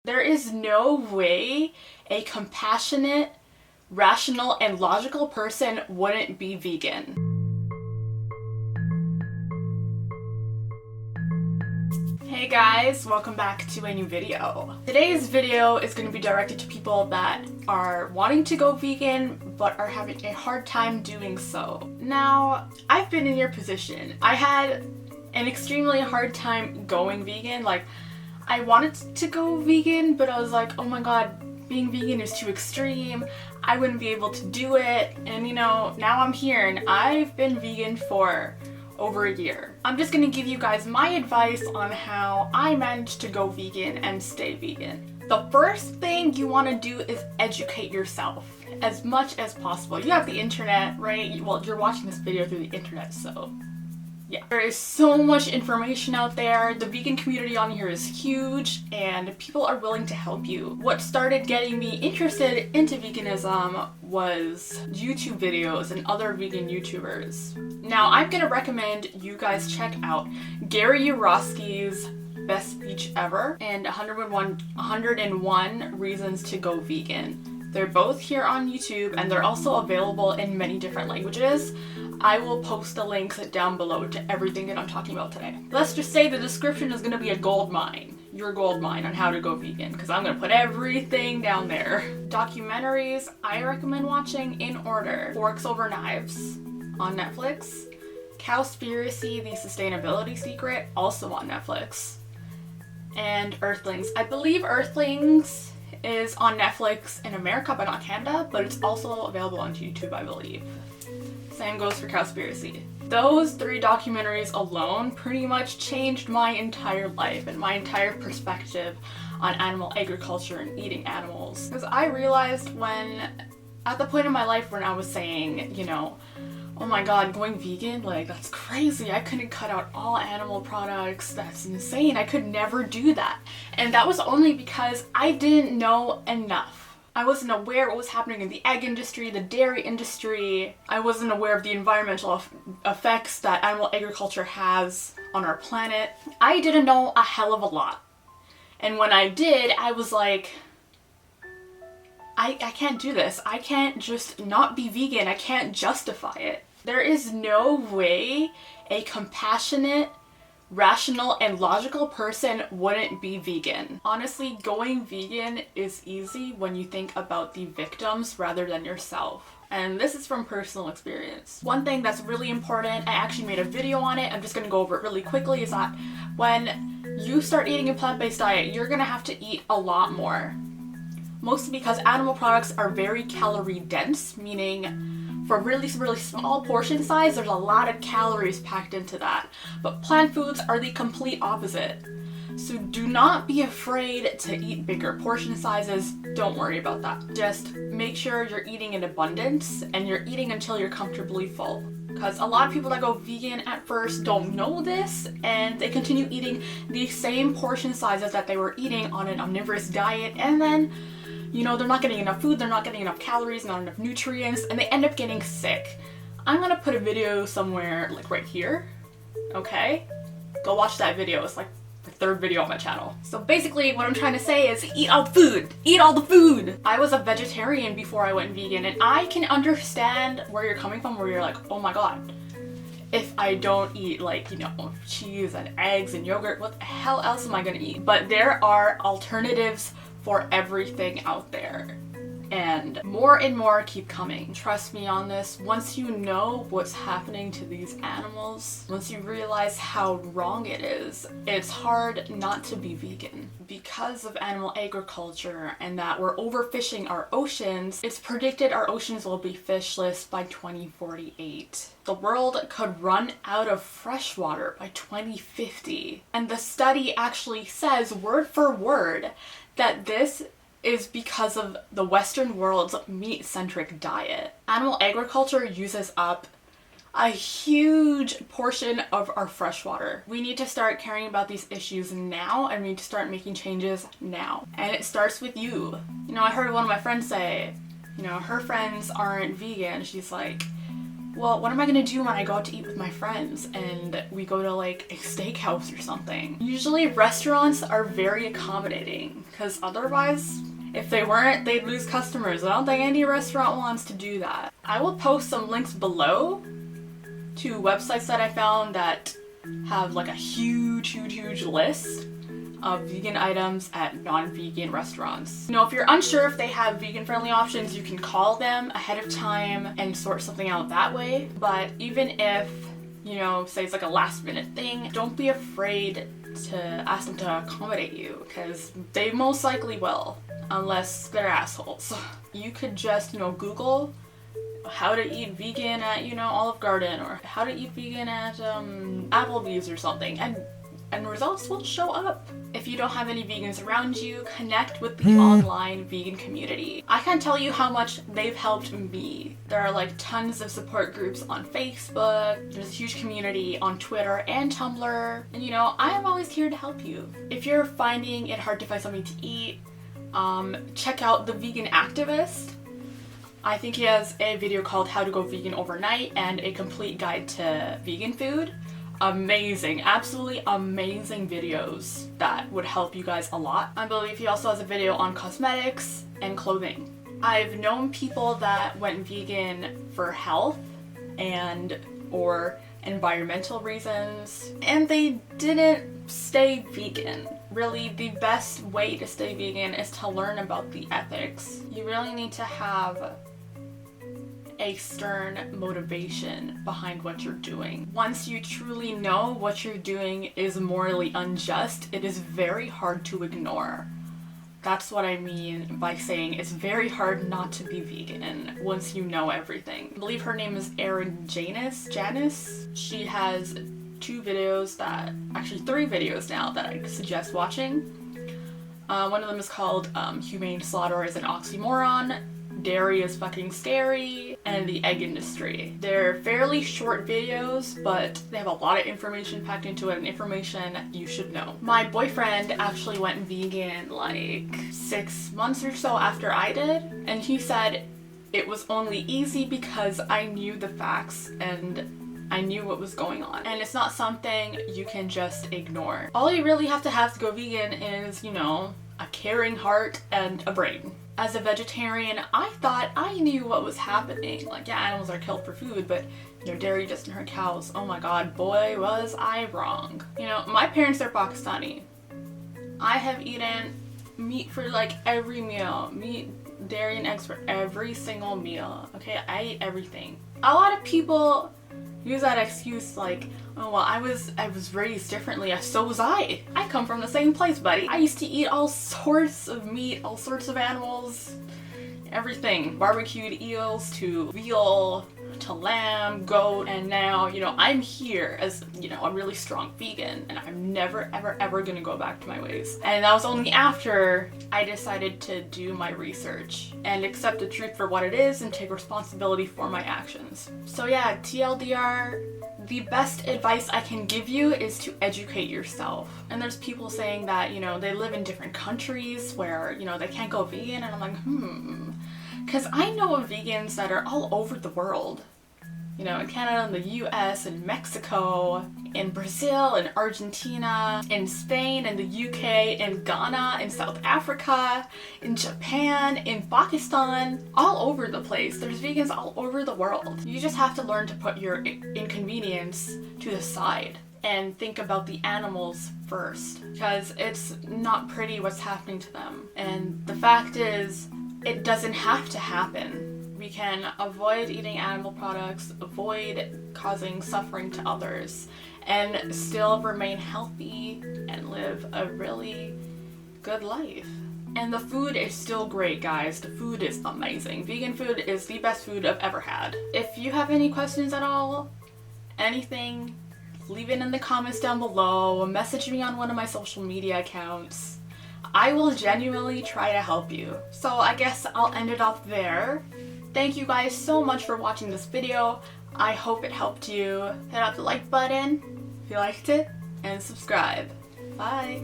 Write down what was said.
There is no way a compassionate, rational, and logical person wouldn't be vegan. Hey guys, welcome back to a new video. Today's video is going to be directed to people that are wanting to go vegan but are having a hard time doing so. Now, I've been in your position. I had an extremely hard time going vegan. Like, I wanted to go vegan, but I was like, oh my god, being vegan is too extreme. I wouldn't be able to do it. And you know, now I'm here and I've been vegan for over a year. I'm just gonna give you guys my advice on how I managed to go vegan and stay vegan. The first thing you want to do is educate yourself as much as possible. You have the internet, right? Well, you're watching this video through the internet, so yeah. There is so much information out there. The vegan community on here is huge and people are willing to help you. What started getting me interested into veganism was YouTube videos and other vegan YouTubers. Now, I'm gonna recommend you guys check out Gary Yourofsky's Best Speech Ever and 101 Reasons to Go Vegan. They're both here on YouTube and they're also available in many different languages. I will post the links down below to everything that I'm talking about today. Let's just say the description is going to be a gold mine, your gold mine on how to go vegan, because I'm going to put everything down there. Documentaries I recommend watching in order: Forks Over Knives on Netflix, Cowspiracy, The Sustainability Secret, also on Netflix, and Earthlings. I believe Earthlings is on Netflix in America but not Canada, but it's also available on YouTube, I believe. Same goes for Cowspiracy. Those three documentaries alone pretty much changed my entire life and my entire perspective on animal agriculture and eating animals. Because I realized at the point in my life when I was saying, you know, oh my god, going vegan, like, that's crazy. I couldn't cut out all animal products. That's insane. I could never do that. And that was only because I didn't know enough. I wasn't aware what was happening in the egg industry, the dairy industry. I wasn't aware of the environmental effects that animal agriculture has on our planet. I didn't know a hell of a lot. And when I did, I was like, I can't do this. I can't just not be vegan. I can't justify it. There is no way a compassionate, rational, and logical person wouldn't be vegan. Honestly, going vegan is easy when you think about the victims rather than yourself. And this is from personal experience. One thing that's really important, I actually made a video on it, I'm just gonna go over it really quickly, is that when you start eating a plant-based diet, you're gonna have to eat a lot more. Mostly because animal products are very calorie dense, meaning for really small portion size, there's a lot of calories packed into that. But plant foods are the complete opposite. So do not be afraid to eat bigger portion sizes. Don't worry about that. Just make sure you're eating in abundance and you're eating until you're comfortably full. Because a lot of people that go vegan at first don't know this and they continue eating the same portion sizes that they were eating on an omnivorous diet, and then, you know, they're not getting enough food, they're not getting enough calories, not enough nutrients, and they end up getting sick. I'm gonna put a video somewhere, like right here, okay? Go watch that video, it's like the third video on my channel. So basically what I'm trying to say is eat all the food! Eat all the food! I was a vegetarian before I went vegan, and I can understand where you're coming from, where you're like, oh my god, if I don't eat, like, you know, cheese and eggs and yogurt, what the hell else am I gonna eat? But there are alternatives for everything out there, and more keep coming. Trust me on this. Once you know what's happening to these animals, once you realize how wrong it is, it's hard not to be vegan. Because of animal agriculture and that we're overfishing our oceans, it's predicted our oceans will be fishless by 2048. The world could run out of fresh water by 2050. And the study actually says, word for word, that this is because of the Western world's meat-centric diet. Animal agriculture uses up a huge portion of our fresh water. We need to start caring about these issues now, and we need to start making changes now. And it starts with you. You know, I heard one of my friends say, you know, her friends aren't vegan. She's like, well, what am I gonna do when I go out to eat with my friends and we go to like a steakhouse or something? Usually restaurants are very accommodating, because otherwise, if they weren't, they'd lose customers. I don't think any restaurant wants to do that. I will post some links below to websites that I found that have like a huge list of vegan items at non-vegan restaurants. You know, if you're unsure if they have vegan-friendly options, you can call them ahead of time and sort something out that way. But even if, you know, say it's like a last-minute thing, don't be afraid to ask them to accommodate you, because they most likely will, unless they're assholes. You could just, you know, Google how to eat vegan at, you know, Olive Garden, or how to eat vegan at Applebee's or something, and results will show up. If you don't have any vegans around you, connect with the online vegan community. I can't tell you how much they've helped me. There are like tons of support groups on Facebook, there's a huge community on Twitter and Tumblr, and you know, I am always here to help you. If you're finding it hard to find something to eat, check out The Vegan Activist. I think he has a video called How to Go Vegan Overnight and a complete guide to vegan food. Amazing, absolutely amazing videos that would help you guys a lot. I believe he also has a video on cosmetics and clothing. I've known people that went vegan for health and or environmental reasons, and they didn't stay vegan. Really, the best way to stay vegan is to learn about the ethics. You really need to have a stern motivation behind what you're doing. Once you truly know what you're doing is morally unjust, it is very hard to ignore. That's what I mean by saying it's very hard not to be vegan once you know everything. I believe her name is ERIN JANUS. She has three videos now that I suggest watching. One of them is called Humane Slaughter is an Oxymoron, Dairy is Fucking Scary, and The Egg Industry. They're fairly short videos, but they have a lot of information packed into it, and information you should know. My boyfriend actually went vegan like 6 months or so after I did, and he said it was only easy because I knew the facts and I knew what was going on. And it's not something you can just ignore. All you really have to go vegan is, you know, a caring heart and a brain. As a vegetarian, I thought I knew what was happening. Like, yeah, animals are killed for food, but, you know, dairy doesn't hurt cows. Oh my god, boy, was I wrong. You know, my parents are Pakistani. I have eaten meat for like every meal. Meat, dairy, and eggs for every single meal. Okay, I eat everything. A lot of people use that excuse like, oh well, I was raised differently, so was I. I come from the same place, buddy. I used to eat all sorts of meat, all sorts of animals, everything. Barbecued eels to veal to lamb, goat, and now, you know, I'm here as, you know, a really strong vegan, and I'm never ever gonna go back to my ways. And that was only after I decided to do my research and accept the truth for what it is and take responsibility for my actions. So yeah, TLDR, the best advice I can give you is to educate yourself. And there's people saying that, you know, they live in different countries where, you know, they can't go vegan, and I'm like, because I know of vegans that are all over the world. You know, in Canada, in the US, in Mexico, in Brazil, in Argentina, in Spain, in the UK, in Ghana, in South Africa, in Japan, in Pakistan, all over the place. There's vegans all over the world. You just have to learn to put your inconvenience to the side and think about the animals first, because it's not pretty what's happening to them. And the fact is, it doesn't have to happen. We can avoid eating animal products, avoid causing suffering to others, and still remain healthy and live a really good life. And the food is still great, guys. The food is amazing. Vegan food is the best food I've ever had. If you have any questions at all, anything, leave it in the comments down below, message me on one of my social media accounts. I will genuinely try to help you. So I guess I'll end it off there. Thank you guys so much for watching this video. I hope it helped you. Hit up the like button if you liked it, and subscribe. Bye!